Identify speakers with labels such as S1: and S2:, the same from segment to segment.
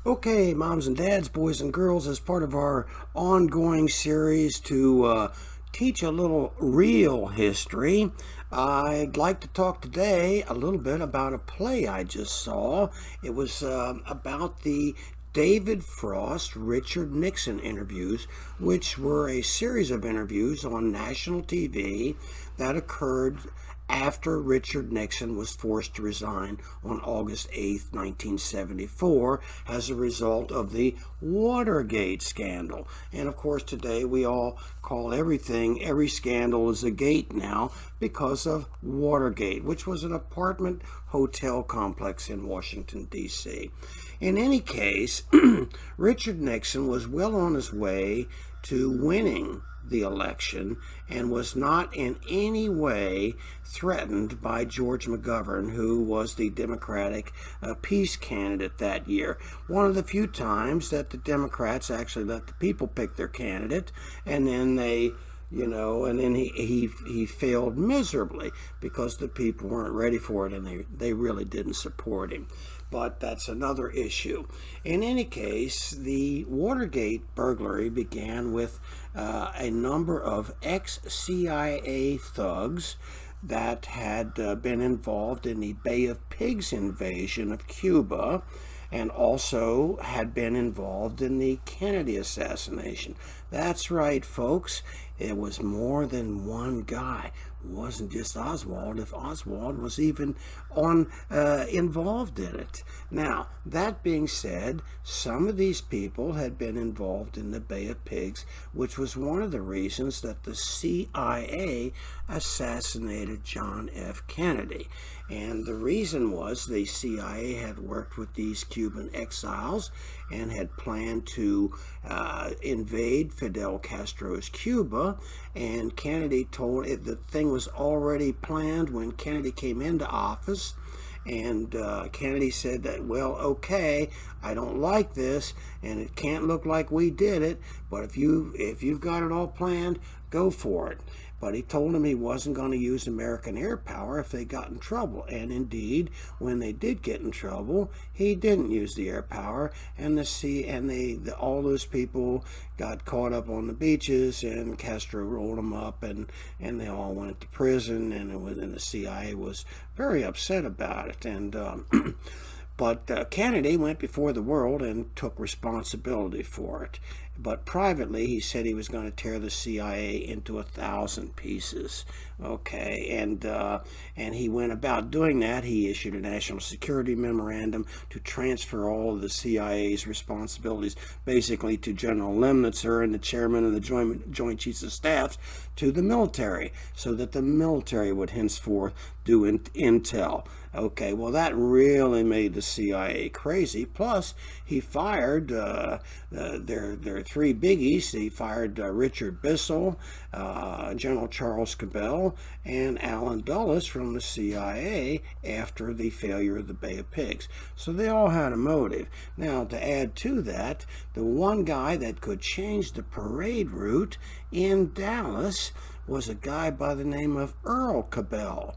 S1: Okay, moms and dads, boys and girls, as part of our ongoing series to teach a little real history, I'd like to talk today a little bit about a play I just saw. It was about the David Frost Richard Nixon interviews, which were a series of interviews on national TV that occurred after Richard Nixon was forced to resign on August 8th, 1974, as a result of the Watergate Scandal. And of course, today we all call every scandal is a gate now because of Watergate, which was an apartment hotel complex in Washington, D.C. In any case, Richard Nixon was well on his way to winning the election and was not in any way threatened by George McGovern, who was the Democratic peace candidate that year. One of the few times that the Democrats actually let the people pick their candidate, and then he failed miserably because the people weren't ready for it and they really didn't support him. But that's another issue. In any case, the Watergate burglary began with a number of ex-CIA thugs that had been involved in the Bay of Pigs invasion of Cuba, and also had been involved in the Kennedy assassination. That's right, folks. It was more than one guy. It wasn't just Oswald, if Oswald was even involved in it. Now, that being said, some of these people had been involved in the Bay of Pigs, which was one of the reasons that the CIA assassinated John F. Kennedy. And the reason was the CIA had worked with these Cuban exiles and had planned to invade Fidel Castro's Cuba, and Kennedy told it the thing was already planned when Kennedy came into office. And Kennedy said that, well, okay, I don't like this, and it can't look like we did it, but if you've got it all planned, go for it. But he told him he wasn't going to use American air power if they got in trouble. And indeed, when they did get in trouble, he didn't use the air power, and all those people got caught up on the beaches, and Castro rolled them up, and they all went to prison, and the CIA was very upset about it. And But Kennedy went before the world and took responsibility for it. But privately, he said he was going to tear the CIA into 1,000 pieces. Okay, and he went about doing that. He issued a national security memorandum to transfer all of the CIA's responsibilities, basically to General Lemnitzer and the chairman of the Joint Chiefs of Staff, to the military, so that the military would henceforth do intel. Okay, well, that really made the CIA crazy. Plus, he fired their three biggies. He fired Richard Bissell, General Charles Cabell, and Allen Dulles from the CIA after the failure of the Bay of Pigs. So they all had a motive. Now, to add to that, the one guy that could change the parade route in Dallas was a guy by the name of Earl Cabell.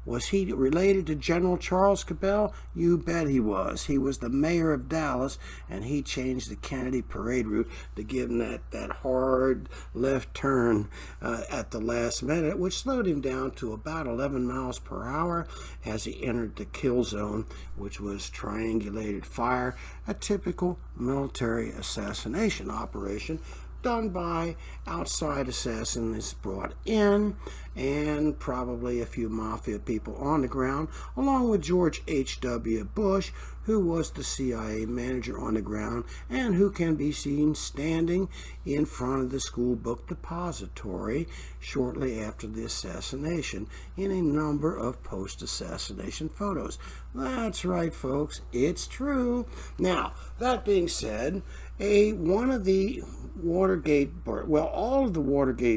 S1: Was he related to General Charles Cabell? You bet he was. He was the mayor of Dallas, and he changed the Kennedy parade route to give him that hard left turn at the last minute, which slowed him down to about 11 miles per hour as he entered the kill zone, which was triangulated fire, a typical military assassination operation done by outside assassins brought in, and probably a few mafia people on the ground, along with George H.W. Bush, who was the CIA manager on the ground and who can be seen standing in front of the school book depository shortly after the assassination in a number of post-assassination photos. That's right, folks, it's true. Now, that being said, all of the Watergate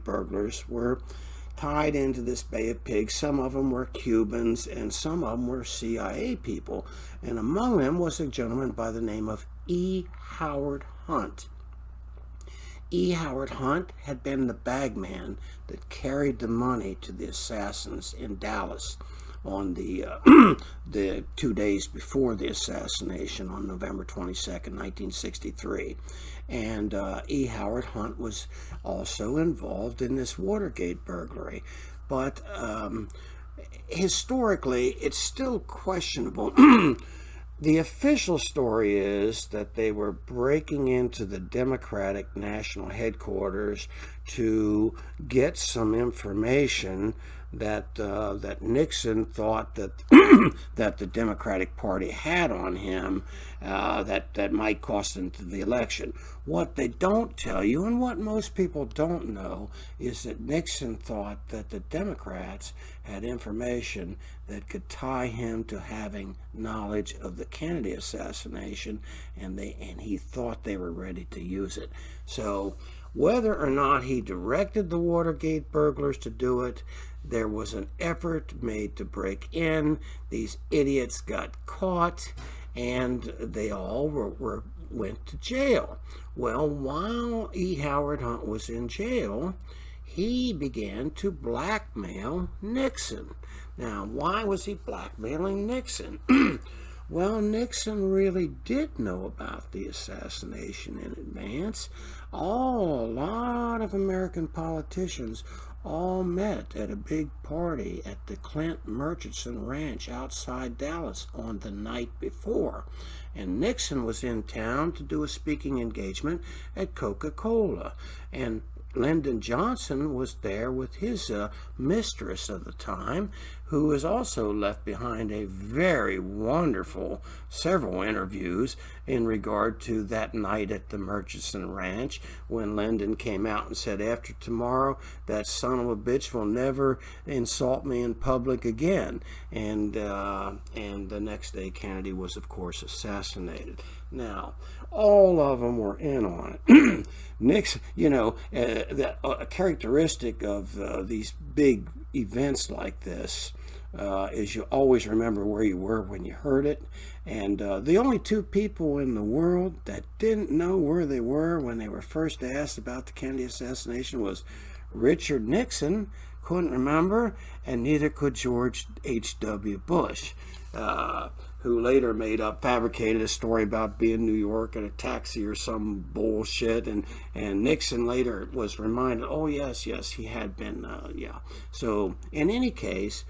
S1: burglars were tied into this Bay of Pigs. Some of them were Cubans, and some of them were CIA people. And among them was a gentleman by the name of E. Howard Hunt. E. Howard Hunt had been the bagman that carried the money to the assassins in Dallas. on the the 2 days before the assassination on November 22nd, 1963. And E. Howard Hunt was also involved in this Watergate burglary. But historically, it's still questionable. The official story is that they were breaking into the Democratic National Headquarters to get some information that Nixon thought that that the Democratic Party had on him, that might cost him the election. What they don't tell you, and what most people don't know, is that Nixon thought that the Democrats had information that could tie him to having knowledge of the Kennedy assassination, and he thought they were ready to use it. So whether or not he directed the Watergate burglars to do it, there was an effort made to break in. These idiots got caught, and they all went to jail. Well, while E. Howard Hunt was in jail, he began to blackmail Nixon. Now, why was he blackmailing Nixon? Well, Nixon really did know about the assassination in advance. A lot of American politicians all met at a big party at the Clint Murchison Ranch outside Dallas on the night before. And Nixon was in town to do a speaking engagement at Coca-Cola. And Lyndon Johnson was there with his mistress of the time, who has also left behind a very wonderful several interviews in regard to that night at the Murchison Ranch, when Lyndon came out and said, after tomorrow, that son of a bitch will never insult me in public again. And the next day, Kennedy was, of course, assassinated. Now, all of them were in on it. Nixon, a characteristic of these big events like this is you always remember where you were when you heard it. And the only two people in the world that didn't know where they were when they were first asked about the Kennedy assassination was Richard Nixon, couldn't remember, and neither could George H.W. Bush, who later fabricated a story about being in New York in a taxi or some bullshit, and Nixon later was reminded, oh yes, he had been, yeah. So in any case,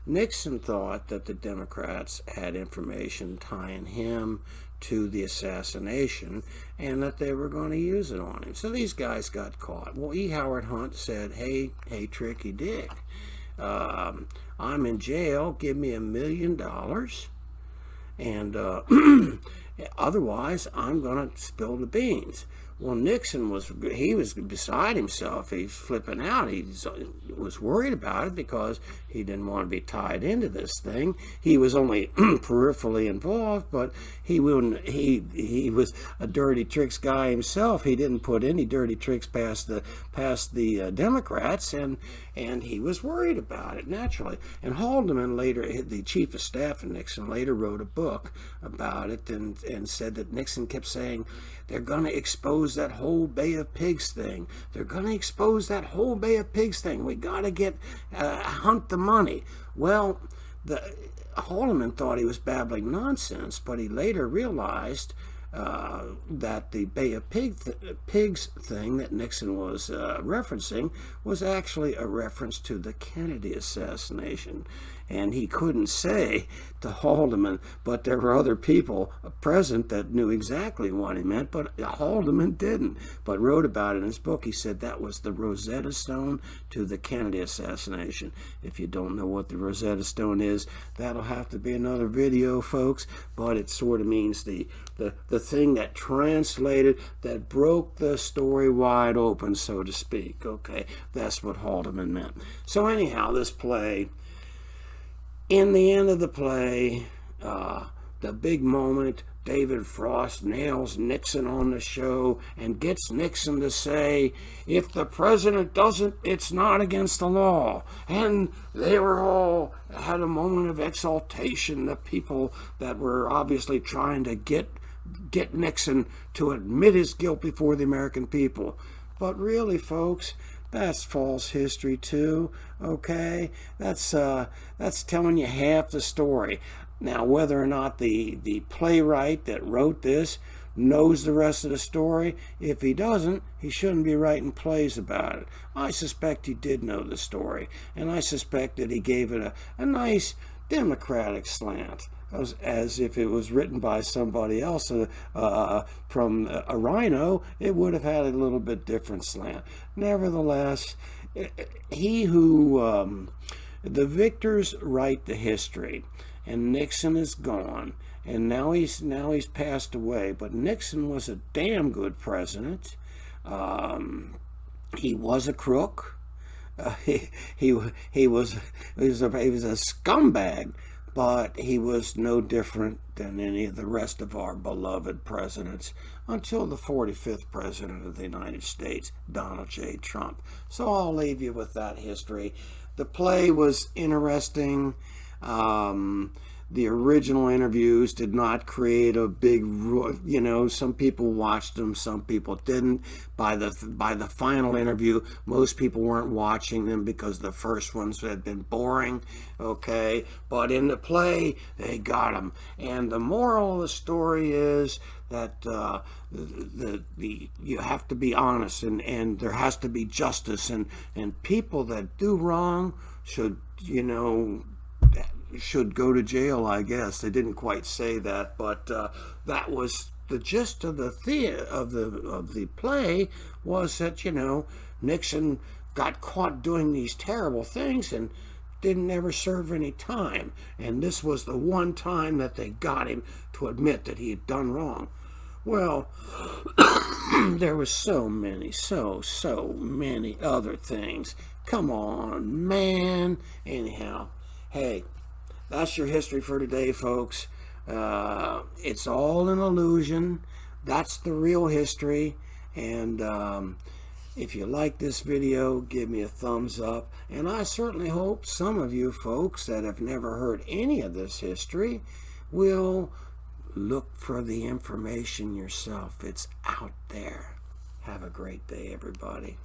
S1: Nixon thought that the Democrats had information tying him to the assassination and that they were going to use it on him. So these guys got caught. Well, E. Howard Hunt said, hey, Tricky Dick, I'm in jail, give me $1 million, and otherwise I'm going to spill the beans. Well, Nixon was beside himself. He's flipping out. He was worried about it because he didn't want to be tied into this thing. He was only peripherally involved, but he was a dirty tricks guy himself. He didn't put any dirty tricks past the Democrats, and he was worried about it, naturally. And Haldeman later, the chief of staff of Nixon, later wrote a book about it and said that Nixon kept saying, they're going to expose that whole Bay of Pigs thing. They're going to expose that whole Bay of Pigs thing. We got to hunt the money. Well, Haldeman thought he was babbling nonsense, but he later realized that the Bay of Pigs thing that Nixon was referencing was actually a reference to the Kennedy assassination. And he couldn't say to Haldeman, but there were other people present that knew exactly what he meant, but Haldeman didn't, but wrote about it in his book. He said that was the Rosetta Stone to the Kennedy assassination. If you don't know what the Rosetta Stone is, that'll have to be another video, folks, but it sort of means the thing that translated, that broke the story wide open, so to speak. Okay, that's what Haldeman meant. So anyhow, this play, in the end of the play, the big moment, David Frost nails Nixon on the show and gets Nixon to say, if the president doesn't, it's not against the law. And they were all had a moment of exaltation, the people that were obviously trying to get Nixon to admit his guilt before the American people. But really, folks, That's false history too. Okay, that's telling you half the story. Now, whether or not the playwright that wrote this knows the rest of the story, if he doesn't, he shouldn't be writing plays about it. I suspect he did know the story, and I suspect that he gave it a nice democratic slant, as if it was written by somebody else from a rhino, it would have had a little bit different slant. Nevertheless, the victors write the history, and Nixon is gone, and now he's passed away. But Nixon was a damn good president. He was a crook. He was a scumbag, but he was no different than any of the rest of our beloved presidents until the 45th president of the United States, Donald J. Trump. So I'll leave you with that history. The play was interesting. The original interviews did not create a big, some people watched them, some people didn't. By the final interview, most people weren't watching them because the first ones had been boring, okay? But in the play, they got them. And the moral of the story is that you have to be honest, and there has to be justice, and people that do wrong should go to jail, I guess. They didn't quite say that, but that was the gist of the play, was that Nixon got caught doing these terrible things and didn't ever serve any time, and this was the one time that they got him to admit that he had done wrong. Well, there was so many other things. Come on, man. Anyhow, hey, that's your history for today, folks. It's all an illusion. That's the real history. And if you like this video, give me a thumbs up. And I certainly hope some of you folks that have never heard any of this history will look for the information yourself. It's out there. Have a great day, everybody.